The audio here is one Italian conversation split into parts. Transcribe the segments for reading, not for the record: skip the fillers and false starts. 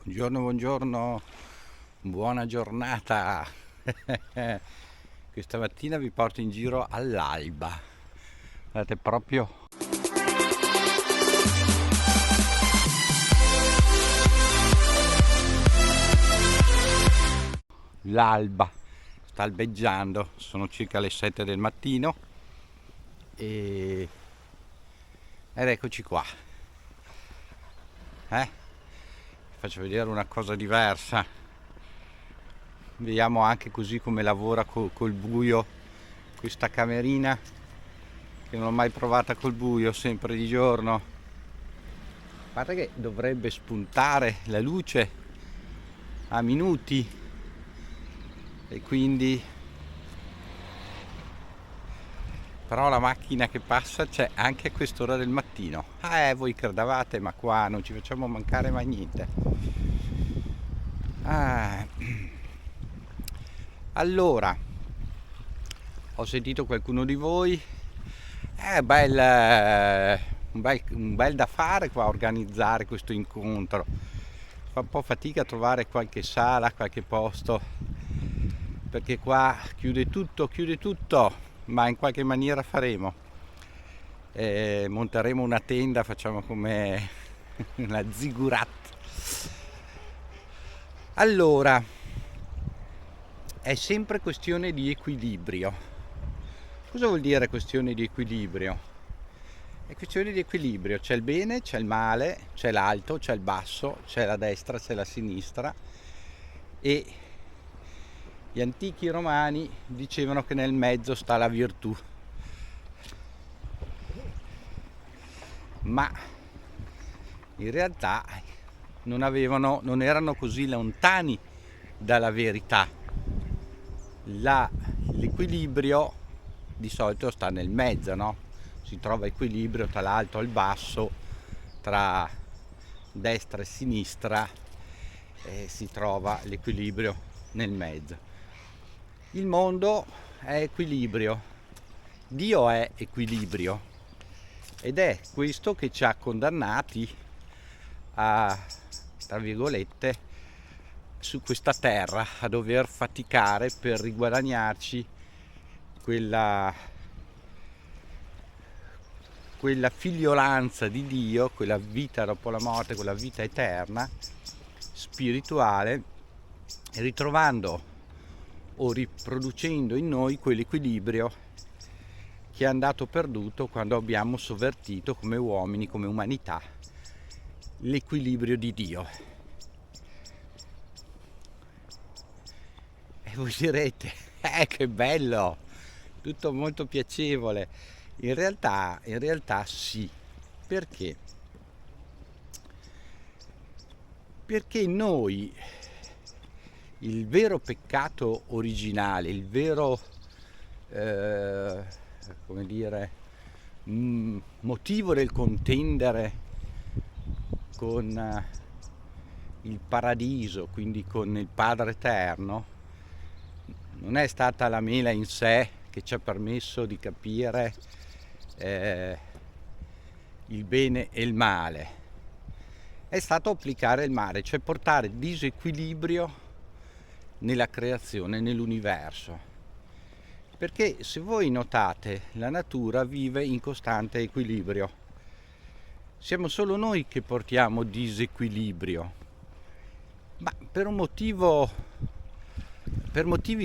Buongiorno, buongiorno, buona giornata. Questa mattina vi porto in giro all'alba. Guardate proprio l'alba, sta albeggiando, sono circa le 7 del mattino ed eccoci qua. Faccio vedere una cosa diversa. Vediamo anche così come lavora col buio questa camerina, che non l'ho mai provata col buio, sempre di giorno. Guarda che dovrebbe spuntare la luce a minuti e quindi però la macchina che passa c'è anche a quest'ora del mattino. Voi credevate, ma qua non ci facciamo mancare mai niente. Allora, ho sentito qualcuno di voi, un bel da fare qua, organizzare questo incontro. Fa un po' fatica a trovare qualche sala, qualche posto, perché qua chiude tutto, ma in qualche maniera faremo. Monteremo una tenda, facciamo come una zigurat. Allora, è sempre questione di equilibrio. Cosa vuol dire questione di equilibrio? È questione di equilibrio, c'è il bene, c'è il male, c'è l'alto, c'è il basso, c'è la destra, c'è la sinistra, e gli antichi romani dicevano che nel mezzo sta la virtù. Ma in realtà non erano così lontani dalla verità. L'equilibrio di solito sta nel mezzo, no? Si trova equilibrio tra l'alto e il basso, tra destra e sinistra, e si trova l'equilibrio nel mezzo. Il mondo è equilibrio, Dio è equilibrio, ed è questo che ci ha condannati a, tra virgolette, su questa terra, a dover faticare per riguadagnarci quella figliolanza di Dio, quella vita dopo la morte, quella vita eterna, spirituale, ritrovando o riproducendo in noi quell'equilibrio che è andato perduto quando abbiamo sovvertito come uomini, come umanità, l'equilibrio di Dio. E voi direte, che bello, tutto molto piacevole. In realtà sì. Perché? Perché noi, il vero peccato originale, il vero motivo del contendere con il paradiso, quindi con il Padre Eterno, non è stata la mela in sé che ci ha permesso di capire il bene e il male, è stato applicare il male, cioè portare disequilibrio nella creazione, nell'universo. Perché se voi notate, la natura vive in costante equilibrio. Siamo solo noi che portiamo disequilibrio, ma per motivi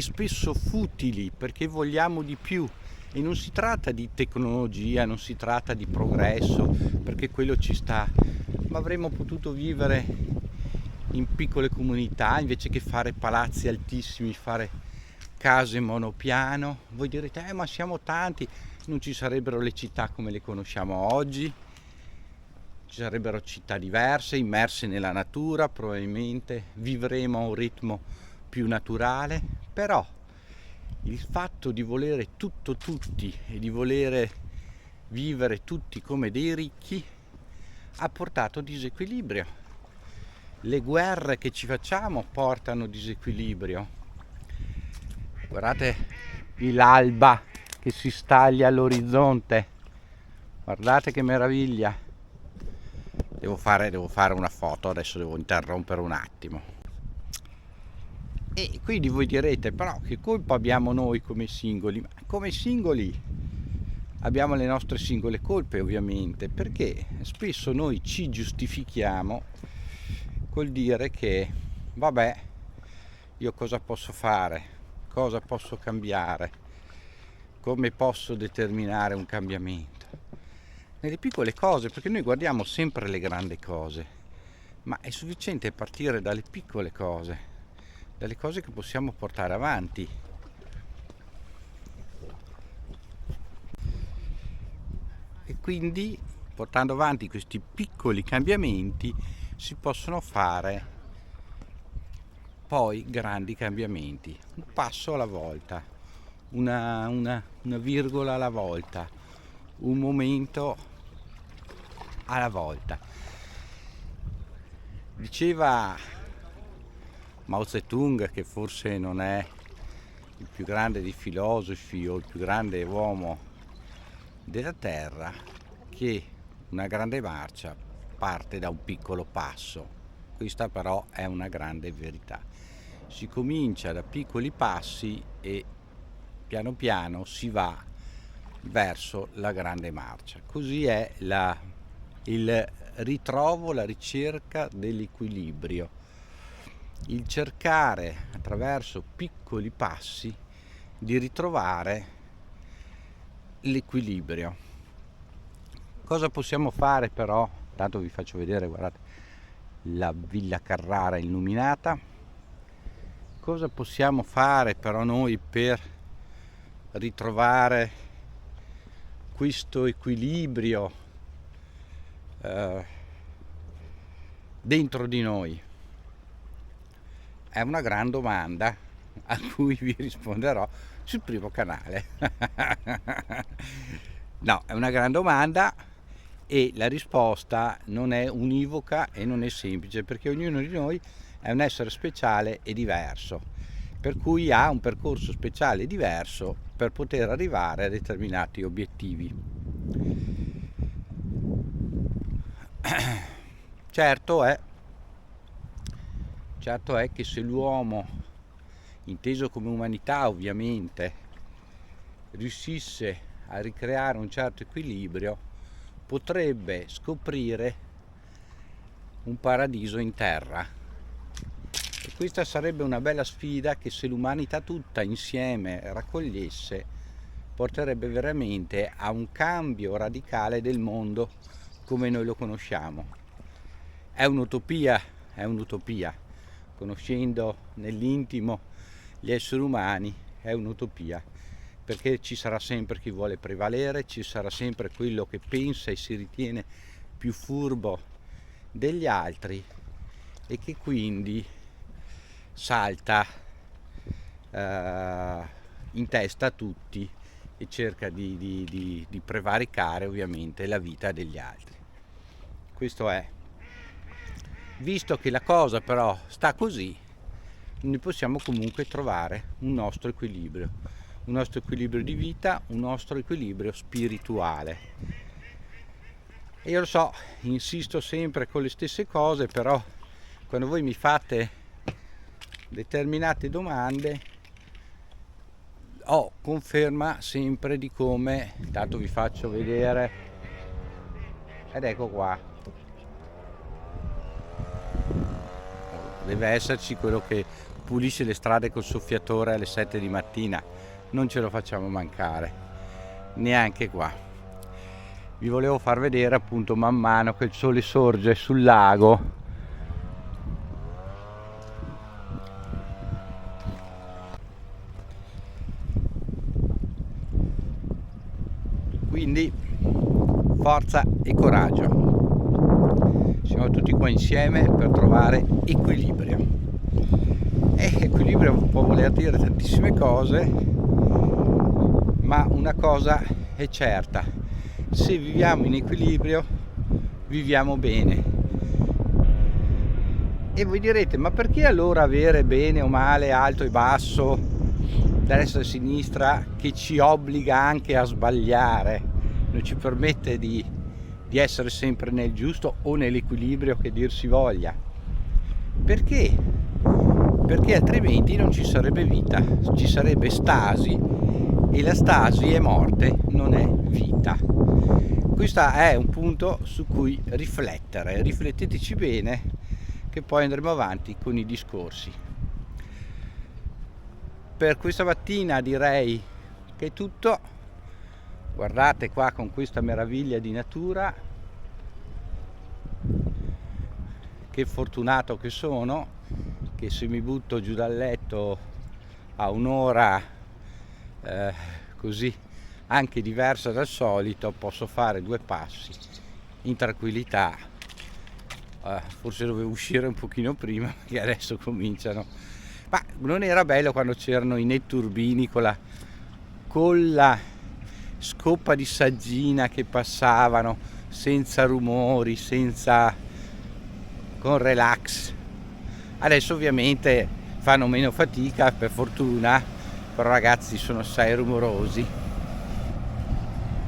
spesso futili, perché vogliamo di più. E non si tratta di tecnologia, non si tratta di progresso, perché quello ci sta, ma avremmo potuto vivere in piccole comunità invece che fare palazzi altissimi, fare case monopiano. Voi direte, ma siamo tanti, non ci sarebbero le città come le conosciamo oggi, ci sarebbero città diverse, immerse nella natura, probabilmente vivremo a un ritmo più naturale, però il fatto di volere tutto tutti e di volere vivere tutti come dei ricchi ha portato disequilibrio. Le guerre che ci facciamo portano disequilibrio. Guardate l'alba che si staglia all'orizzonte, guardate che meraviglia. devo fare una foto, adesso devo interrompere un attimo. E quindi voi direte, però che colpa abbiamo noi come singoli? Ma come singoli abbiamo le nostre singole colpe, ovviamente, perché spesso noi ci giustifichiamo col dire che vabbè, io cosa posso fare, cosa posso cambiare, come posso determinare un cambiamento nelle piccole cose, perché noi guardiamo sempre le grandi cose, ma è sufficiente partire dalle piccole cose, dalle cose che possiamo portare avanti. E quindi, portando avanti questi piccoli cambiamenti, si possono fare poi grandi cambiamenti, un passo alla volta, una virgola alla volta, un momento alla volta. Diceva Mao Zedong, che forse non è il più grande dei filosofi o il più grande uomo della terra, che una grande marcia parte da un piccolo passo. Questa però è una grande verità. Si comincia da piccoli passi e piano piano si va verso la grande marcia. Così è il ritrovo, la ricerca dell'equilibrio, il cercare attraverso piccoli passi di ritrovare l'equilibrio. Cosa possiamo fare però? Tanto vi faccio vedere, guardate, la Villa Carrara illuminata. Cosa possiamo fare però noi per ritrovare questo equilibrio dentro di noi? È una gran domanda a cui vi risponderò sul primo canale. No, è una gran domanda e la risposta non è univoca e non è semplice, perché ognuno di noi è un essere speciale e diverso, per cui ha un percorso speciale e diverso per poter arrivare a determinati obiettivi. Certo è che se l'uomo, inteso come umanità ovviamente, riuscisse a ricreare un certo equilibrio, potrebbe scoprire un paradiso in terra. E questa sarebbe una bella sfida che, se l'umanità tutta insieme raccogliesse, porterebbe veramente a un cambio radicale del mondo come noi lo conosciamo. È un'utopia, conoscendo nell'intimo gli esseri umani, è un'utopia, perché ci sarà sempre chi vuole prevalere, ci sarà sempre quello che pensa e si ritiene più furbo degli altri e che quindi salta in testa a tutti e cerca di prevaricare ovviamente la vita degli altri. Questo è. Visto che la cosa però sta così, noi possiamo comunque trovare un nostro equilibrio di vita, un nostro equilibrio spirituale. E io lo so, insisto sempre con le stesse cose, però quando voi mi fate determinate domande ho conferma sempre di come, intanto vi faccio vedere, ed ecco qua, deve esserci quello che pulisce le strade col soffiatore alle 7 di mattina, non ce lo facciamo mancare, neanche qua. Vi volevo far vedere appunto man mano che il sole sorge sul lago, quindi forza e coraggio. Siamo tutti qua insieme per trovare equilibrio. E equilibrio può voler dire tantissime cose, ma una cosa è certa: se viviamo in equilibrio viviamo bene. E voi direte, ma perché allora avere bene o male, alto e basso, destra e sinistra, che ci obbliga anche a sbagliare, non ci permette di di essere sempre nel giusto o nell'equilibrio che dir si voglia. Perché? Perché altrimenti non ci sarebbe vita, ci sarebbe stasi, e la stasi è morte, non è vita. Questo è un punto su cui riflettere, rifletteteci bene, che poi andremo avanti con i discorsi. Per questa mattina direi che è tutto. Guardate qua con questa meraviglia di natura, che fortunato che sono, che se mi butto giù dal letto a un'ora così anche diversa dal solito, posso fare 2 passi in tranquillità. Forse dovevo uscire un pochino prima, perché adesso cominciano. Ma non era bello quando c'erano i netturbini con la scoppa di saggina che passavano senza rumori, con relax. Adesso ovviamente fanno meno fatica, per fortuna, però ragazzi sono assai rumorosi.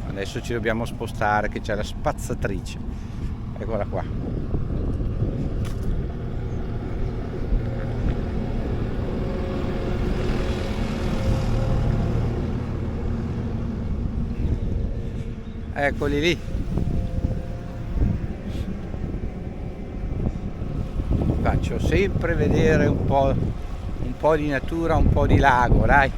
Adesso ci dobbiamo spostare, che c'è la spazzatrice, eccola qua. Eccoli lì. Faccio sempre vedere un po' di natura, un po' di lago, dai.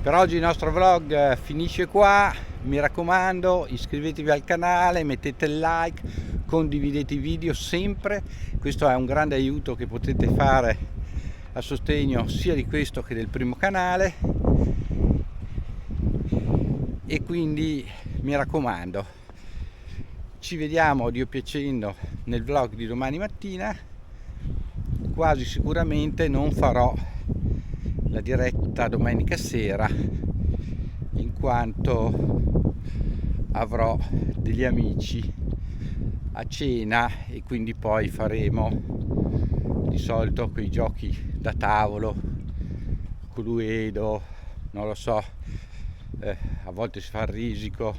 Per oggi il nostro vlog finisce qua. Mi raccomando, iscrivetevi al canale, mettete il like, condividete i video sempre. Questo è un grande aiuto che potete fare a sostegno sia di questo che del primo canale. E quindi mi raccomando, ci vediamo Dio piacendo nel vlog di domani mattina. Quasi sicuramente non farò la diretta domenica sera, in quanto avrò degli amici a cena e quindi poi faremo di solito quei giochi da tavolo, Cluedo, non lo so, a volte si fa il risico,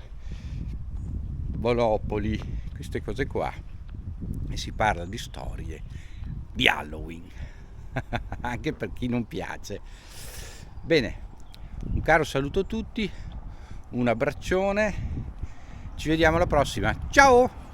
Monopoli, queste cose qua, e si parla di storie di Halloween anche per chi non piace. Bene, un caro saluto a tutti, un abbraccione, ci vediamo alla prossima, ciao!